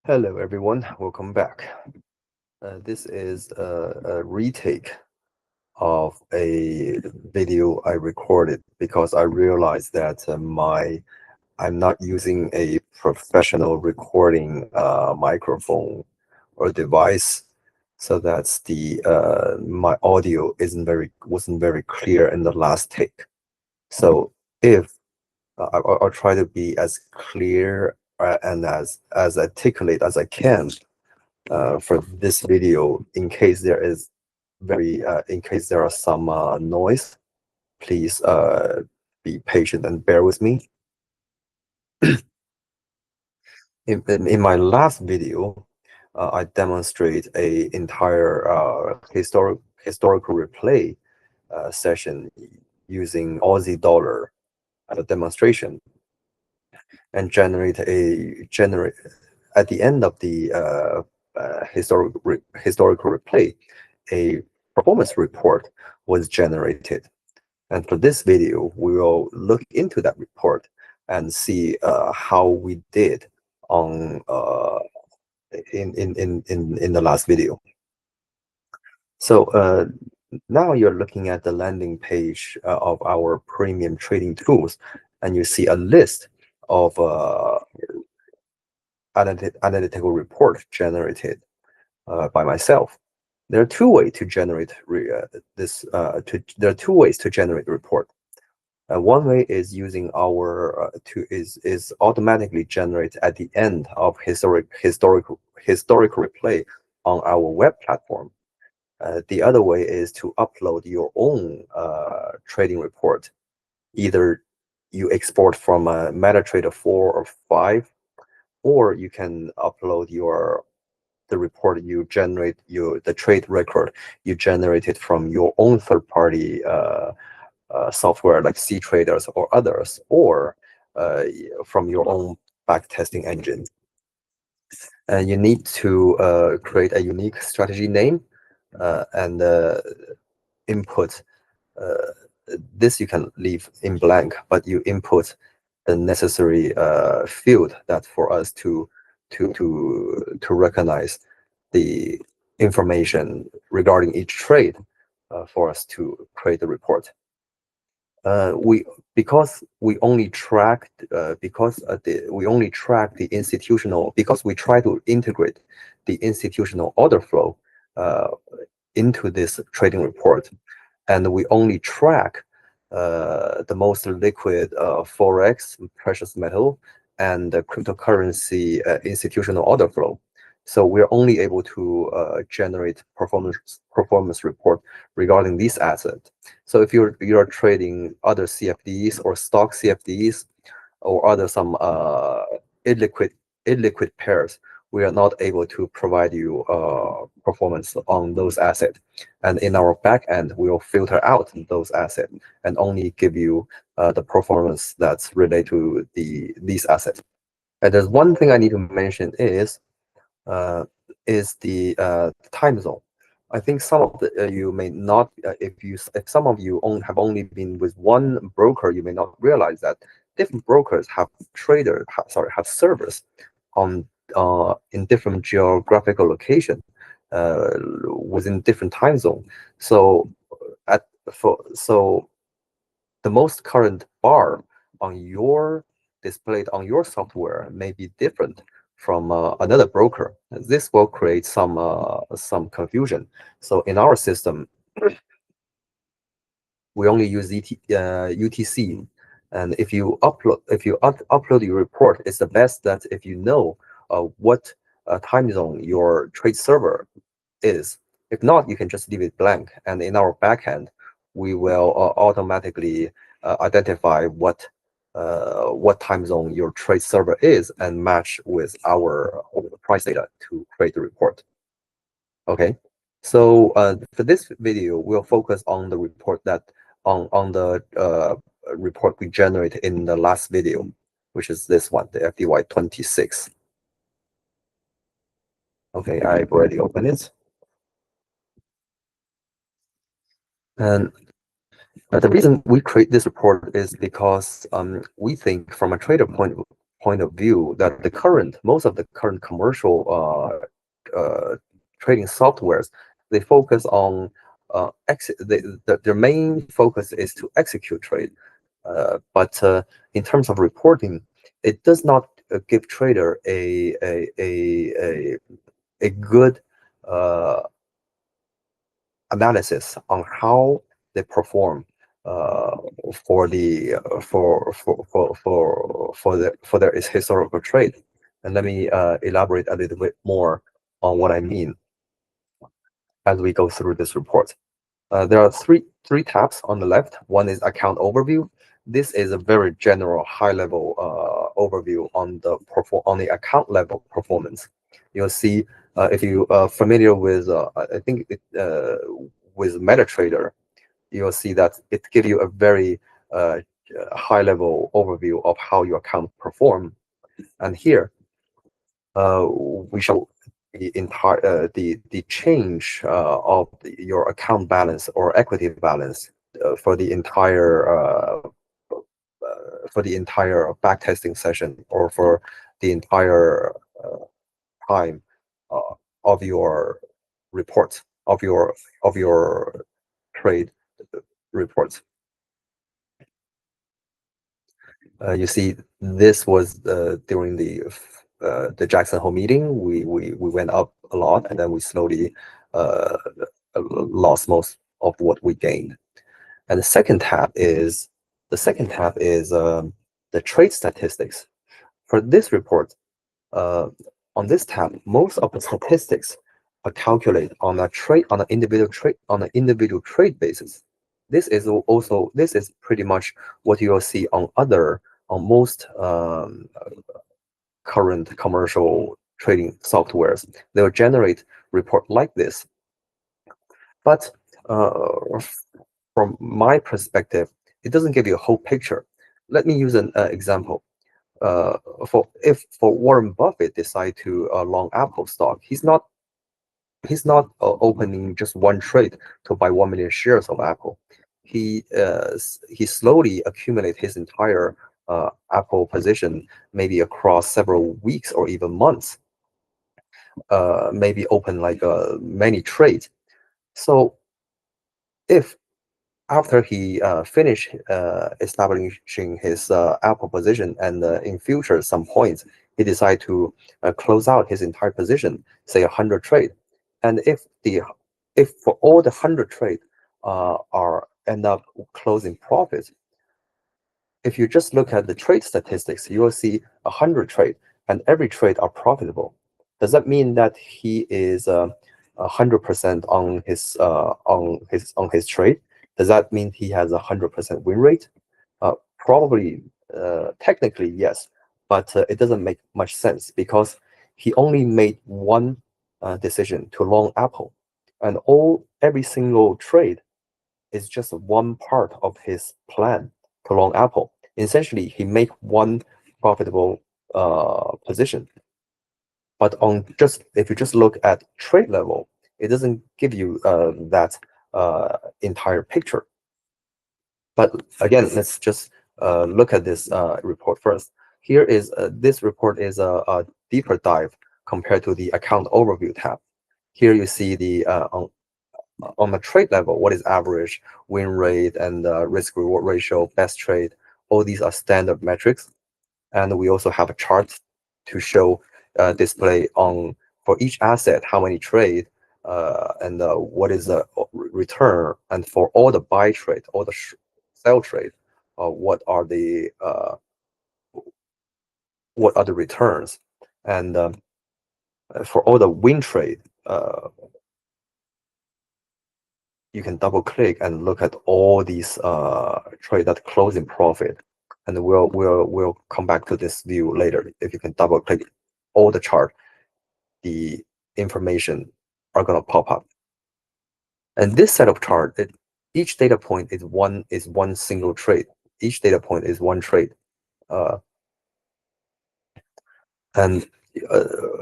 Hello everyone, welcome back. This is a retake of a video I recorded because I realized that I'm not using a professional recording microphone or device, so that's the my audio wasn't very clear in the last take. So if I'll try to be as clear and as articulate as I can for this video. In case there are some noise, please be patient and bear with me. In my last video, I demonstrate a entire historical replay session using Aussie dollar as a demonstration, and generate at the end of the historical replay, a performance report was generated. And for this video, we will look into that report and see how we did on in the last video. So now you're looking at the landing page of our premium trading tools, and you see a list of analytical report generated by myself. There are two ways to generate there are two ways to generate the report. One way is using our is automatically generate at the end of historical replay on our web platform. The other way is to upload your own trading report. Either you export from a MetaTrader 4 or 5, or you can upload the report you generate, the trade record you generated from your own third-party software like C Traders or others, or from your own backtesting engine. And you need to create a unique strategy name and input. This you can leave in blank, but you input the necessary field that for us to recognize the information regarding each trade for us to create the report. We because we only track the institutional, because we try to integrate the institutional order flow uh, into this trading report, and we only track the most liquid forex, precious metal, and the cryptocurrency institutional order flow. So we're only able to generate performance report regarding these assets. So if you're trading other CFDs or stock CFDs or other some illiquid pairs, we are not able to provide you performance on those assets. And in our backend, we will filter out those assets and only give you the performance that's related to these assets. And there's one thing I need to mention is the time zone. I think some of you may not, if some of you have only been with one broker, you may not realize that different brokers have have servers on in different geographical location within different time zone. So so the most current bar on your displayed on your software may be different from another broker. This will create some confusion. So in our system, we only use UTC, and if you upload your report, it's the best that if you know what time zone your trade server is. If not, you can just leave it blank, and in our backend, we will automatically identify what time zone your trade server is and match with our price data to create the report. Okay, so for this video, we'll focus on the report on the report we generated in the last video, which is this one, the FDY 26. Okay, I've already opened it. And the reason we create this report is because we think from a trader point of view that most of the current commercial trading softwares, they focus on their main focus is to execute trade. But in terms of reporting, it does not give trader a good analysis on how they perform for their historical trade. And let me elaborate a little bit more on what I mean as we go through this report. There are three tabs on the left. One is account overview. This is a very general, high-level overview on the account level performance. You'll see if you are familiar with, I think with MetaTrader, you'll see that it gives you a very high-level overview of how your account perform. And here we show the change of your account balance or equity balance for the entire backtesting session, or for the entire time of your report of your trade reports. You see, this was during the Jackson Hole meeting. We went up a lot, and then we slowly lost most of what we gained. And the second tab is the trade statistics. For this report, on this tab, most of the statistics are calculated on an individual trade basis. This is pretty much what you will see on most current commercial trading softwares. They'll generate report like this. But from my perspective, it doesn't give you a whole picture. Let me use an example. For Warren Buffett decide to long Apple stock, he's not opening just one trade to buy 1 million shares of Apple. He slowly accumulate his entire Apple position, maybe across several weeks or even months. Maybe open like many trades. So if after he finished establishing his Apple position, and in future some points he decide to close out his entire position, say 100 trade, and if for all the 100 trade are end up closing profits, if you just look at the trade statistics, you will see 100 trade and every trade are profitable. Does that mean that he is 100% on his trade? Does that mean he has 100% win rate? Probably, technically, yes, but it doesn't make much sense, because he only made one decision to long Apple, and every single trade is just one part of his plan to long Apple. Essentially, he make one profitable position. But if you just look at trade level, it doesn't give you that entire picture. But again, let's just look at this report first. Here is this report is a deeper dive compared to the account overview tab. Here you see the on the trade level, what is average, win rate, and risk reward ratio, best trade. All these are standard metrics, and we also have a chart to show display on for each asset how many trade and what is the return, and for all the buy trade, all the sell trade, what are the returns, and for all the win trade, you can double click and look at all these trade that close in profit, and we'll come back to this view later. If you can double click all the chart, the information are going to pop up. And this set of chart, each data point is one single trade. Each data point is one trade. And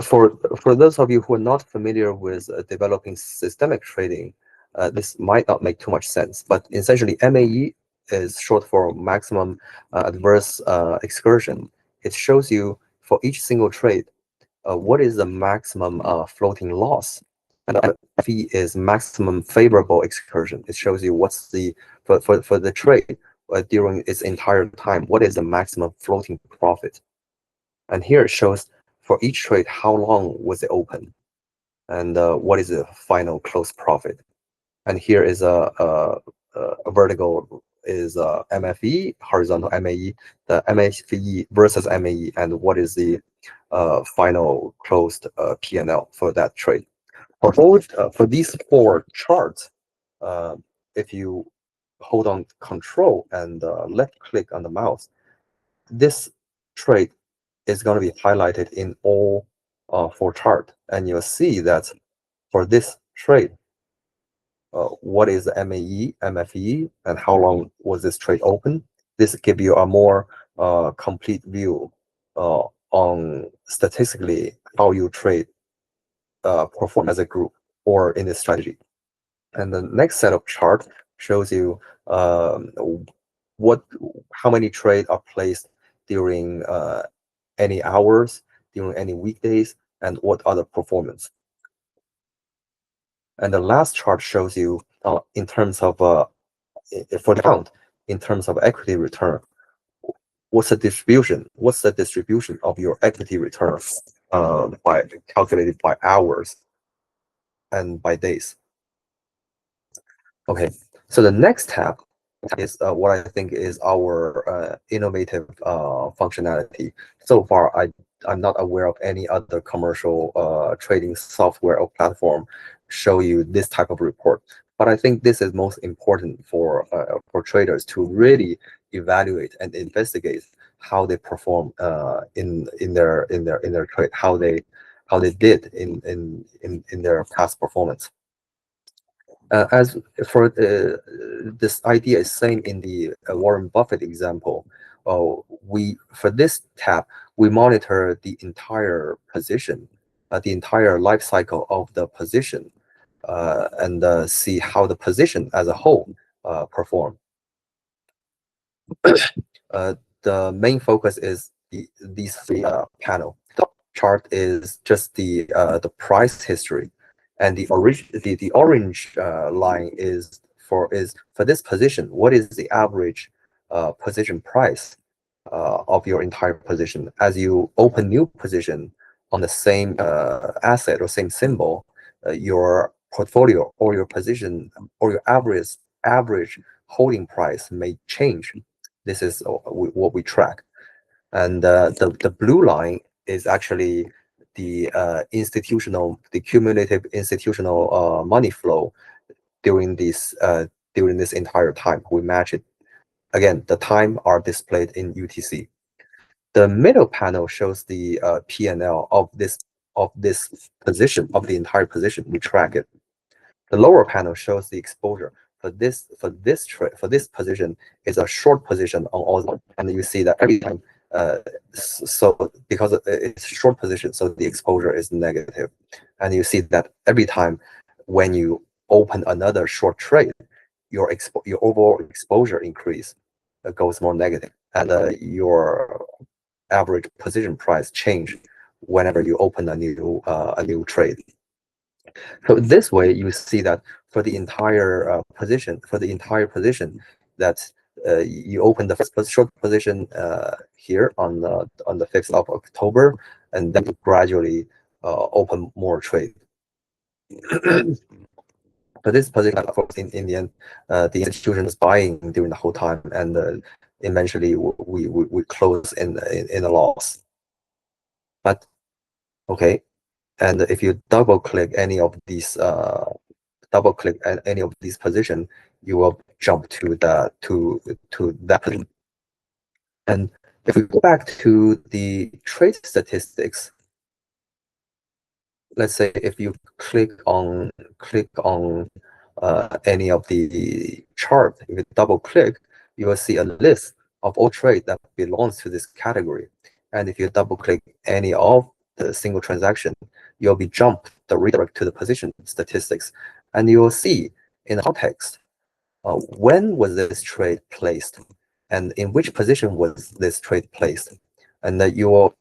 for those of you who are not familiar with developing systemic trading, this might not make too much sense. But essentially, MAE is short for maximum adverse excursion. it shows you for each single trade, what is the maximum floating loss, and the fee is maximum favorable excursion. It shows you what's the for the trade during its entire time, what is the maximum floating profit. And here it shows for each trade how long was it open, and what is the final close profit. And here is a vertical is MFE, horizontal MAE, the MFE versus MAE, and what is the final closed P&L for that trade. For these four charts, if you hold on Control and left click on the mouse, this trade is going to be highlighted in all four charts, and you'll see that for this trade, what is the MAE, MFE, and how long was this trade open. This gives you a more complete view on statistically how you trade perform as a group or in this strategy. And the next set of chart shows you how many trades are placed during any hours, during any weekdays, and what other performance. And the last chart shows you in terms of for the count, in terms of equity return, what's the distribution? What's the distribution of your equity return by calculated by hours and by days? Okay, so the next tab is what I think is our innovative functionality. So far, I'm not aware of any other commercial trading software or platform show you this type of report. But I think this is most important for traders to really evaluate and investigate how they perform in their trade, how they did in their past performance. As for this idea is same in the Warren Buffett example. For this tab, we monitor the entire position, the entire life cycle of the position, and see how the position as a whole perform. The main focus is these three panel. The chart is just the price history, and the orange line is for this position. What is the average position price of your entire position as you open new position on the same asset or same symbol? Your portfolio or your position or your average holding price may change. This is what we track. And the blue line is actually the cumulative institutional money flow during this entire time. We match it. Again, the time are displayed in UTC. The middle panel shows the P&L of this position, of the entire position. We track it. The lower panel shows the exposure for this position is a short position on all of them, and you see that every time. So because it's short position, so the exposure is negative, and you see that every time when you open another short trade, your overall exposure increase goes more negative, and your average position price change whenever you open a new trade. So this way, you see that for the entire position, that you open the first short position here on the 5th of October, and then gradually open more trade. But this position, of course, in the end, the institution is buying during the whole time, and eventually we close in a loss. But okay, and if you double click any of these position, you will jump to that position. And if we go back to the trade statistics, let's say if you click on any of the chart, if you double click, you will see a list of all trade that belongs to this category. And if you double click any of the single transaction, you'll be jumped the redirect to the position statistics, and you will see in the context when was this trade placed, and in which position was this trade placed. and that you will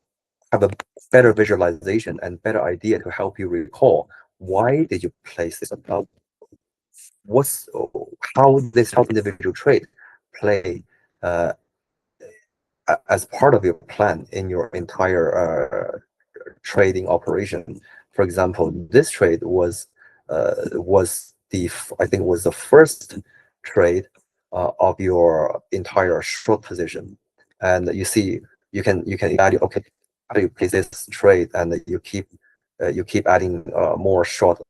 have a better visualization and better idea to help you recall why did you place this what's how this individual trade play as part of your plan in your entire trading operation. For example, this trade was I think was the first trade of your entire short position, and you see you can evaluate, okay, how do you place this trade, and you keep adding more short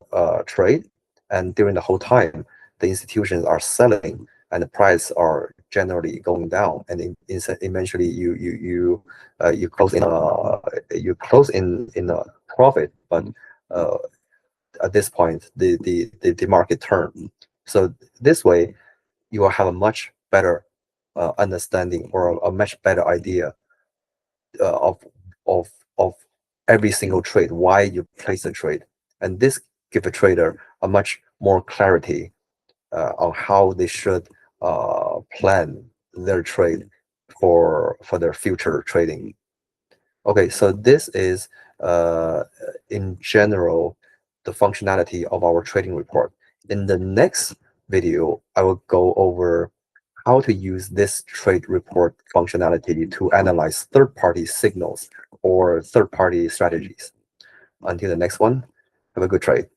trade, and during the whole time the institutions are selling and the price are generally going down, and eventually you close in a profit, but uh, at this point the market turn. So this way you will have a much better understanding or a much better idea of of of every single trade, why you place a trade, and this give a trader a much more clarity on how they should plan their trade for their future trading. Okay, so this is in general the functionality of our trading report. In the next video, I will go over how to use this trade report functionality to analyze third-party signals or third-party strategies. Until the next one, have a good trade.